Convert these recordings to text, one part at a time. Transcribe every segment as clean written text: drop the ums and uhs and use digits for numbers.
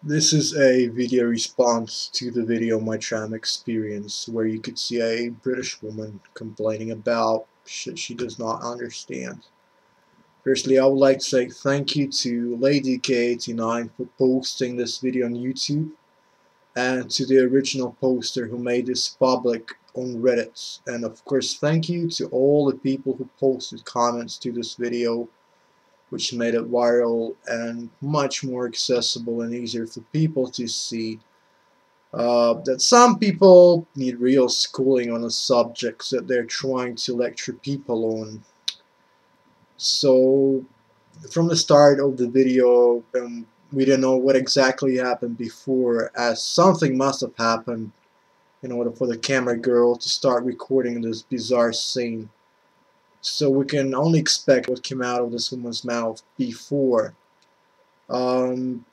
This is a video response to the video My Tram Experience, where you could see a British woman complaining about shit she does not understand. Firstly, I would like to say thank you to LadyK89 for posting this video on YouTube, and to the original poster who made this public on Reddit. And of course, thank you to all the people who posted comments to this video, which made it viral and much more accessible and easier for people to see. That some people need real schooling on the subjects that they're trying to lecture people on. So, from the start of the video, we didn't know what exactly happened before, as something must have happened in order for the camera girl to start recording this bizarre scene. So we can only expect what came out of this woman's mouth before. Um,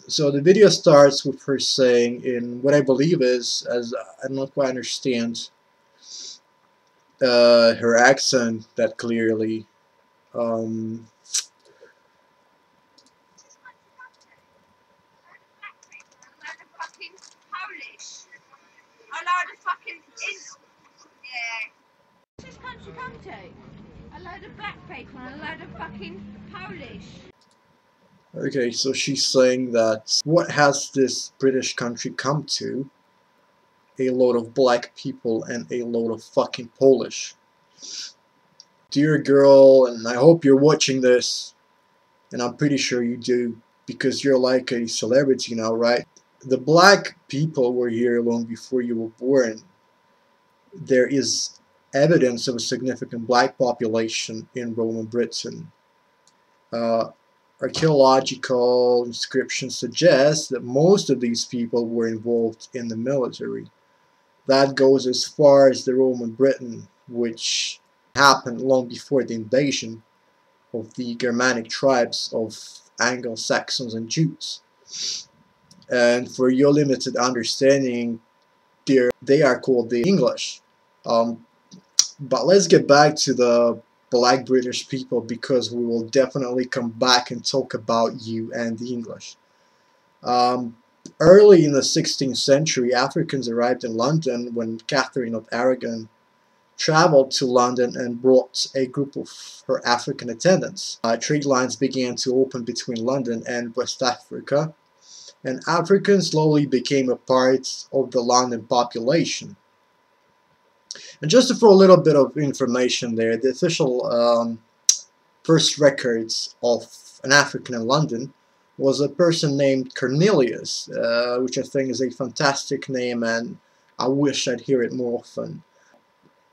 so the video starts with her saying, in what I believe is, as I don't quite understand her accent that clearly. Um, What's this country come to? A load of black people and a load of fucking Polish. okay, so she's saying that what has this British country come to? A load of black people and a load of fucking Polish. Dear girl, and I hope you're watching this, and I'm pretty sure you do, because you're like a celebrity now, right? The black people were here long before you were born. There is evidence of a significant black population in Roman Britain. Uh, Archaeological inscriptions suggest that most of these people were involved in the military. That goes as far as the Roman Britain, which happened long before the invasion of the Germanic tribes of Anglo-Saxons and Jews. And for your limited understanding, they are called the English. Um, but let's get back to the black British people, because we will definitely come back and talk about you and the English. Um, Early in the 16th century, Africans arrived in London when Catherine of Aragon traveled to London and brought a group of her African attendants. Trade lines began to open between London and West Africa, and Africans slowly became a part of the London population. And just to throw a little bit of information there, the official first records of an African in London was a person named Cornelius, which I think is a fantastic name, and I wish I'd hear it more often.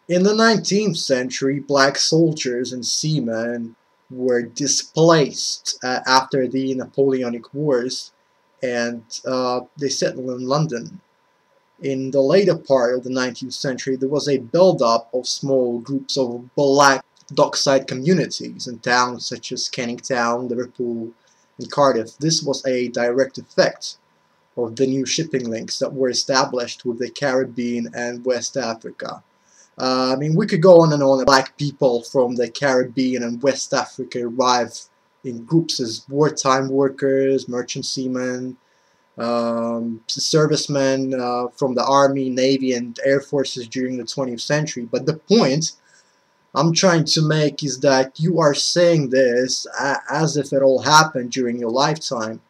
In the 19th century, black soldiers and seamen were displaced after the Napoleonic Wars, and they settled in London. In the later part of the 19th century, there was a build-up of small groups of black dockside communities in towns such as Canning Town, Liverpool, and Cardiff. This was a direct effect of the new shipping links that were established with the Caribbean and West Africa. I mean, we could go on and on. Black people from the Caribbean and West Africa arrived in groups as wartime workers, merchant seamen, servicemen from the Army, Navy, and Air Forces during the 20th century. But the point I'm trying to make is that you are saying this as if it all happened during your lifetime.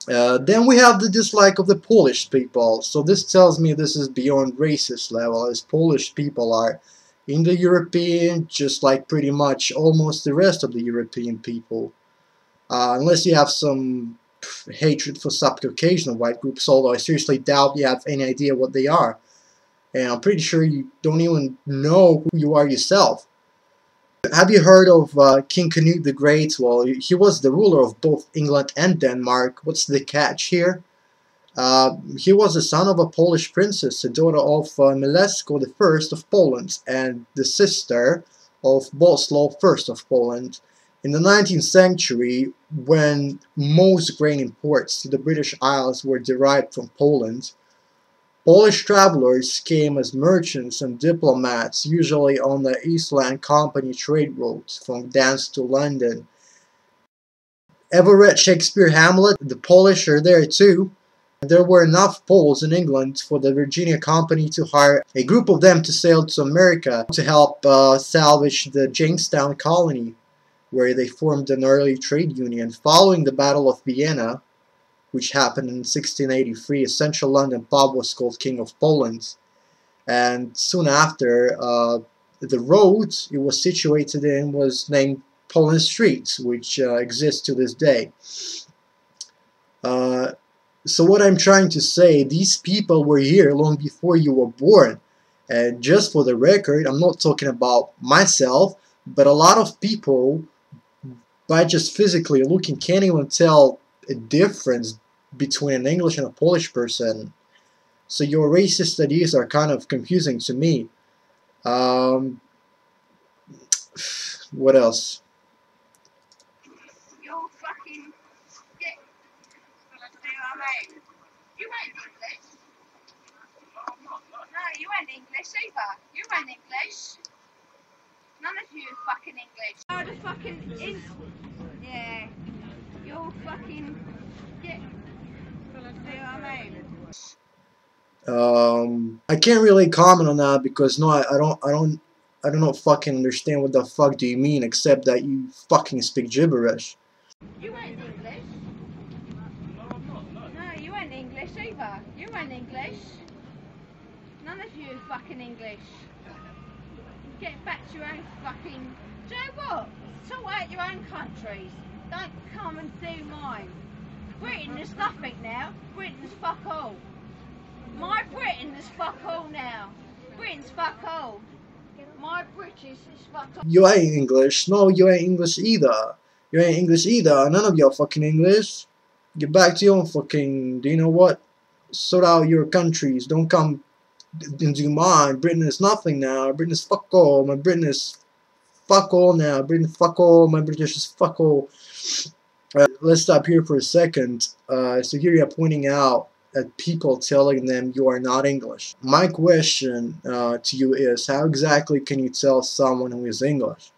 Then we have the dislike of the Polish people. So this tells me this is beyond racist level, as Polish people are Indo-European, just like pretty much almost the rest of the European people. Unless you have some hatred for sub-Caucasian white groups, although I seriously doubt you have any idea what they are. And I'm pretty sure you don't even know who you are yourself. Have you heard of King Canute the Great? Well, he was the ruler of both England and Denmark. What's the catch here? He was the son of a Polish princess, the daughter of Milesko I of Poland, and the sister of Boleslaw I of Poland. In the 19th century, when most grain imports to the British Isles were derived from Poland, Polish travelers came as merchants and diplomats, usually on the Eastland Company trade routes from Gdansk to London. Ever read Shakespeare Hamlet? The Polish are there too. There were enough Poles in England for the Virginia Company to hire a group of them to sail to America to help salvage the Jamestown colony, where they formed an early trade union. Following the Battle of Vienna, which happened in 1683, a central London pub was called King of Poland. And soon after, the road it was situated in was named Poland Street, which exists to this day. So what I'm trying to say, these people were here long before you were born. And just for the record, I'm not talking about myself, but a lot of people, by just physically looking, can't even tell a difference between an English and a Polish person. So your racist ideas are kind of confusing to me. What else? You're fucking dick. Do you know what I mean? You ain't English. No, you ain't English either. You ain't English. None of you fucking English. Oh, the fucking is. Yeah. You're fucking dick. Do you know what I mean? I can't really comment on that because no, I do not fucking understand what the fuck do you mean, except that you fucking speak gibberish. You ain't English. No, you ain't English either. You ain't English. None of you fucking English. Get back to your own fucking. Do you know what? Sort out your own countries. Don't come and do mine. Britain is nothing now. Britain's fuck all. My Britain is fuck all now. Britain's fuck all. My British is fuck all. You ain't English. No, you ain't English either. You ain't English either. None of you are fucking English. Get back to your own fucking. Do you know what? Sort out your countries. Don't come and do mine. Britain is nothing now. Britain is fuck all. My Britain is fuck all now. Britain fuck all. My British is fuck all. Let's stop here for a second. So here you're pointing out at people telling them you are not English. My question to you is, how exactly can you tell someone who is English?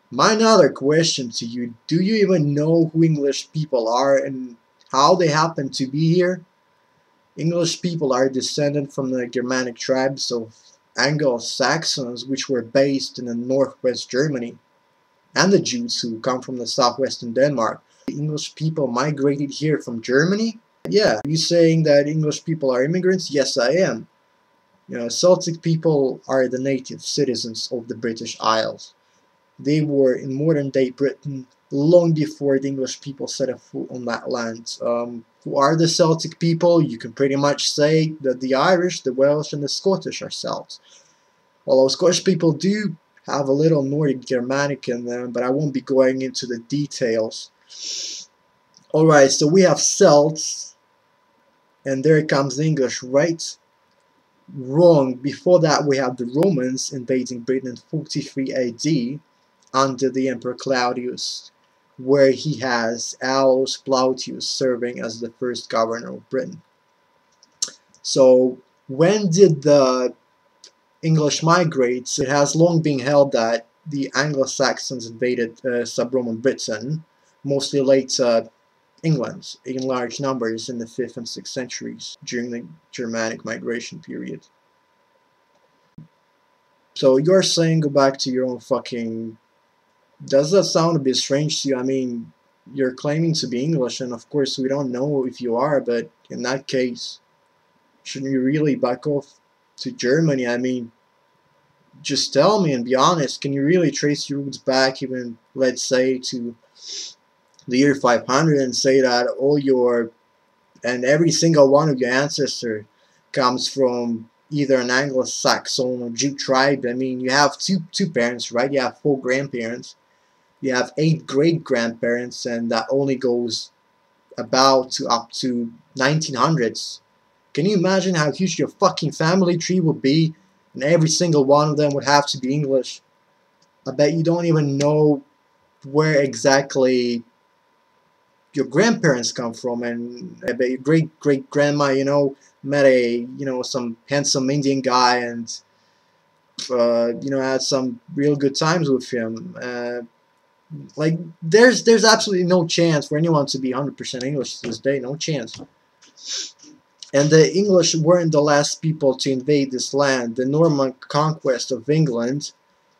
My another question to you, do you even know who English people are and how they happen to be here? English people are descended from the Germanic tribes of Anglo-Saxons, which were based in the northwest Germany, and the Jews who come from the southwestern Denmark. The English people migrated here from Germany? Yeah. Are you saying that English people are immigrants? Yes, I am. You know, Celtic people are the native citizens of the British Isles. They were in modern-day Britain long before the English people set a foot on that land. Who are the Celtic people? You can pretty much say that the Irish, the Welsh, and the Scottish are Celts. Although Scottish people do have a little Nordic Germanic in them, but I won't be going into the details. Alright, so we have Celts, and there comes the English, right? Wrong. Before that we have the Romans invading Britain in 43 AD under the Emperor Claudius, where he has Aulus Plautius serving as the first governor of Britain. So when did the English migrate? It has long been held that the Anglo-Saxons invaded sub-Roman Britain, mostly late England, in large numbers in the 5th and 6th centuries during the Germanic migration period. So you're saying go back to your own fucking... Does that sound a bit strange to you? I mean, you're claiming to be English, and of course we don't know if you are, but in that case, shouldn't you really back off to Germany? I mean, just tell me and be honest, can you really trace your roots back even, let's say, to the year 500 and say that all your, and every single one of your ancestors comes from either an Anglo-Saxon or Jew tribe? I mean, you have two parents, right? You have 4 grandparents. You have 8 great-grandparents, and that only goes about to up to 1900s. Can you imagine how huge your fucking family tree would be, and every single one of them would have to be English? I bet you don't even know where exactly your grandparents come from, and I bet your great-great-grandma, you know, met a, you know, some handsome Indian guy and, you know, had some real good times with him. Like, there's absolutely no chance for anyone to be 100% English to this day. No chance. And the English weren't the last people to invade this land. The Norman conquest of England,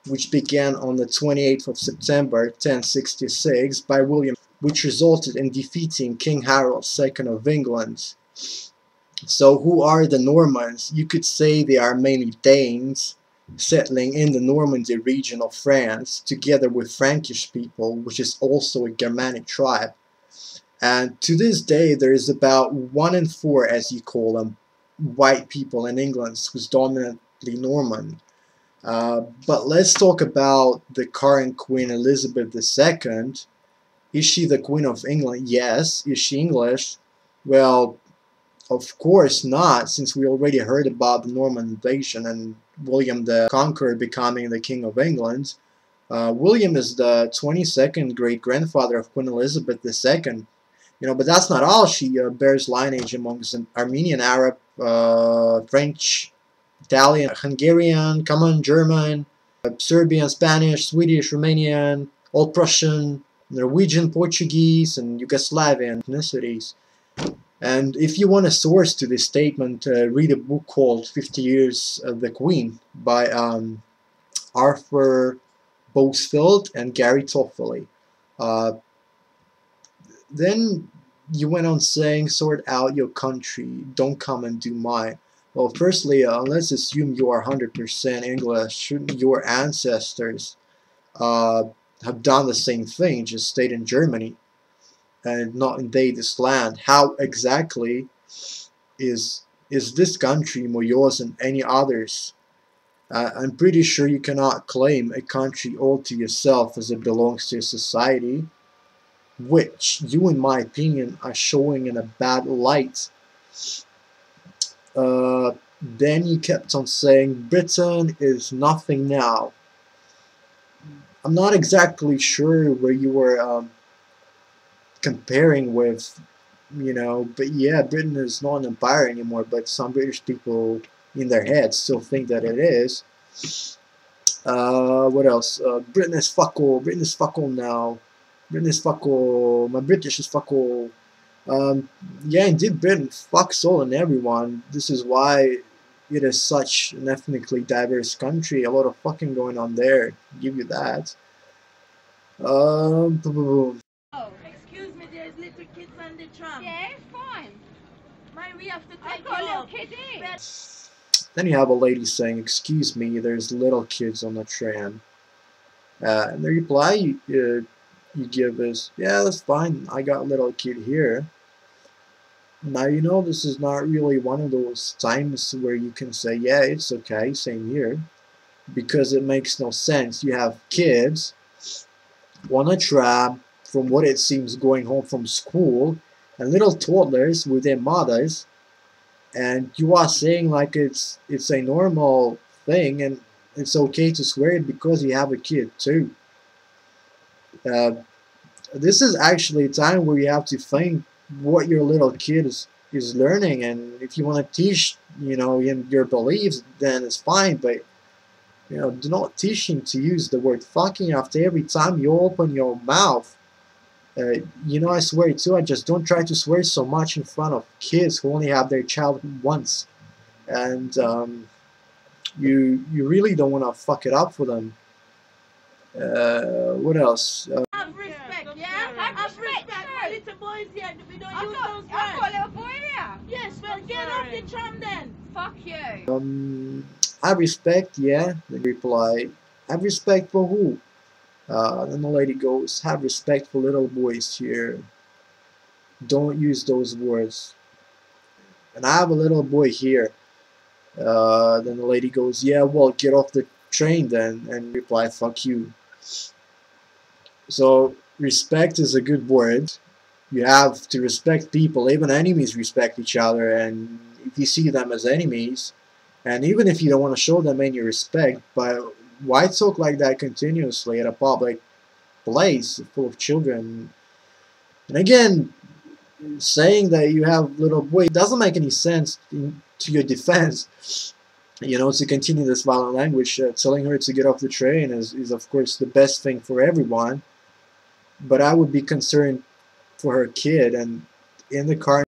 which began on the 28th of September 1066 by William, which resulted in defeating King Harold II of England. So who are the Normans? You could say they are mainly Danes settling in the Normandy region of France together with Frankish people, which is also a Germanic tribe. And to this day, there is about 1 in 4, as you call them, white people in England who's dominantly Norman. But let's talk about the current Queen Elizabeth II. Is she the Queen of England? Yes. Is she English? Well, of course not, since we already heard about the Norman invasion and William the Conqueror becoming the King of England. William is the 22nd great-grandfather of Queen Elizabeth II. But that's not all. She bears lineage amongst Armenian, Arab, French, Italian, Hungarian, Common, German, Serbian, Spanish, Swedish, Romanian, Old Prussian, Norwegian, Portuguese, and Yugoslavian ethnicities. And if you want a source to this statement, read a book called 50 Years of the Queen by Arthur Bousfield and Gary Toffoli. Then you went on saying, sort out your country, don't come and do mine. Well, firstly, let's assume you are 100% English. Shouldn't your ancestors have done the same thing, just stayed in Germany and not invade this land? How exactly is this country more yours than any others? I'm pretty sure you cannot claim a country all to yourself as it belongs to a society, which you, in my opinion, are showing in a bad light. Then you kept on saying Britain is nothing now. I'm not exactly sure where you were comparing with, but yeah, Britain is not an empire anymore, but some British people in their heads still think that it is. What else? Britain is fuck all. Britain is fuck all now. Britain is fuck all. My British is fuck all. Yeah, indeed, Britain fucks all and everyone. This is why it is such an ethnically diverse country. A lot of fucking going on there. Give you that. Oh, Excuse me, there's little kids on the tram. yeah, it's fine. Man, we have to I've take got a you little off. kid in. Then you have a lady saying, "Excuse me, there's little kids on the tram." And the reply you give is, "Yeah, that's fine. I got a little kid here." Now, this is not really one of those times where you can say, "Yeah, it's okay, same here," because it makes no sense. You have kids on a tram, from what it seems, going home from school, and little toddlers with their mothers, and you are saying like it's a normal thing and it's okay to swear because you have a kid too. This is actually a time where you have to think what your little kid is learning, and if you want to teach your beliefs, then it's fine, but do not teach him to use the word fucking after every time you open your mouth. I swear too, I just don't try to swear so much in front of kids who only have their child once. And you really don't want to fuck it up for them. What else? Have respect, yeah? Have respect, My little boys here, we don't use those I've got a words. little boy here. Yes, well, get off the tram then. Fuck you. Have respect, yeah. They reply, have respect for who? Then the lady goes, have respect for little boys here. Don't use those words. And I have a little boy here. Then the lady goes, yeah, well, get off the train then. And reply, fuck you. So, respect is a good word. You have to respect people. Even enemies respect each other. And if you see them as enemies, and even if you don't want to show them any respect, but why talk like that continuously at a public place full of children? And again, saying that you have little boy doesn't make any sense to your defense. To continue this violent language, telling her to get off the train is of course the best thing for everyone. but I would be concerned for her kid, and in the car